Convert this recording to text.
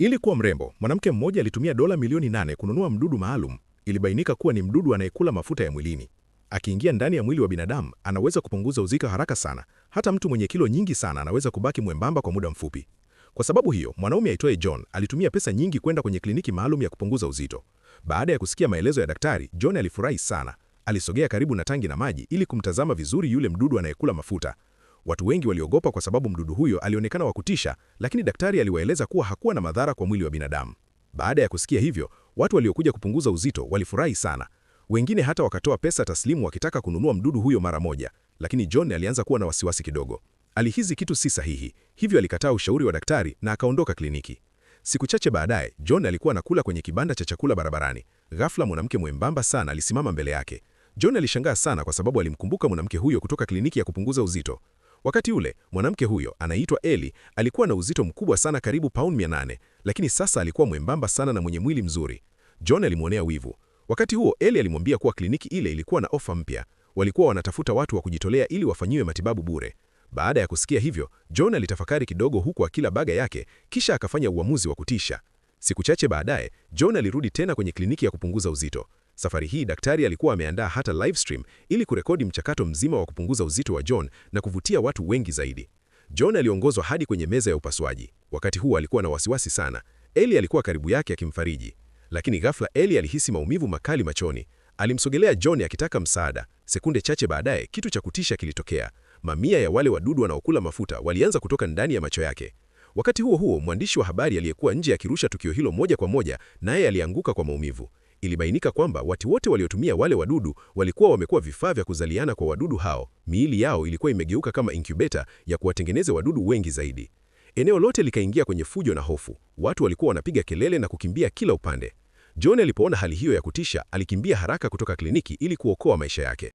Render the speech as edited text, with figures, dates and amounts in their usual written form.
Ili kuwa mrembo, mwanamke mmoja alitumia dola milioni 8 kununua mdudu maalum. Ilibainika kuwa ni mdudu anayekula mafuta ya mwilini. Akiingia ndani ya mwili wa binadamu, anaweza kupunguza uzito haraka sana. Hata mtu mwenye kilo nyingi sana anaweza kubaki mwembamba kwa muda mfupi. Kwa sababu hiyo, mwanaume aitwaye John alitumia pesa nyingi kwenda kwenye kliniki maalum ya kupunguza uzito. Baada ya kusikia maelezo ya daktari, John alifurahi sana. Alisogea karibu na tangi na maji ili kumtazama vizuri yule mdudu anayekula mafuta. Watu wengi waliogopa kwa sababu mdudu huyo alionekana wa kutisha, lakini daktari aliwaeleza kuwa hakuwa na madhara kwa mwili wa binadamu. Baada ya kusikia hivyo, watu waliokuja kupunguza uzito walifurahi sana. Wengine hata wakatoa pesa taslimu wakitaka kununua mdudu huyo mara moja, lakini John alianza kuwa na wasiwasi kidogo. Alihisi kitu si sahihi, hivyo alikataa ushauri wa daktari na akaondoka kliniki. Siku chache baadaye, John alikuwa anakula kwenye kibanda cha chakula barabarani. Ghafla mwanamke mwembamba sana alisimama mbele yake. John alishangaa sana kwa sababu alimkumbuka mwanamke huyo kutoka kliniki ya kupunguza uzito. Wakati ule, mwanamke huyo anaitwa Ellie, alikuwa na uzito mkubwa sana, karibu pauni 800, lakini sasa alikuwa mwembamba sana na mwenye mwili mzuri. John alimwonea wivu. Wakati huo, Ellie alimwambia kuwa kliniki ile ilikuwa na ofa mpya. Walikuwa wanatafuta watu wa kujitolea ili wafanyiwe matibabu bure. Baada ya kusikia hivyo, John alitafakari kidogo huku akila baga yake, kisha akafanya uamuzi wa kutisha. Siku chache baadaye, John alirudi tena kwenye kliniki ya kupunguza uzito. Safari hii daktari alikuwa ameandaa hata live stream ili kurekodi mchakato mzima wa kupunguza uzito wa John na kuvutia watu wengi zaidi. John aliongozwa hadi kwenye meza ya upasuaji. Wakati huo alikuwa na wasiwasi sana. Ellie alikuwa karibu yake akimfariji. Lakini ghafla Ellie alihisi maumivu makali machoni. Alimsogelea John akitaka msaada. Sekunde chache baadaye, kitu cha kutisha kilitokea. Mamia ya wale wadudu wanaokula mafuta walianza kutoka ndani ya macho yake. Wakati huo huo, mwandishi wa habari aliyekuwa nje akirusha tukio hilo moja kwa moja, naye alianguka kwa maumivu. Ilibainika kwamba watu wote waliotumia wale wadudu walikuwa wamekuwa vifaa vya kuzaliana kwa wadudu hao. Miili yao ilikuwa imegeuka kama incubator ya kuwatengeneza wadudu wengi zaidi. Eneo lote likaingia kwenye fujo na hofu. Watu walikuwa wanapiga kelele na kukimbia kila upande. John alipoona hali hiyo ya kutisha, alikimbia haraka kutoka kliniki ili kuokoa maisha yake.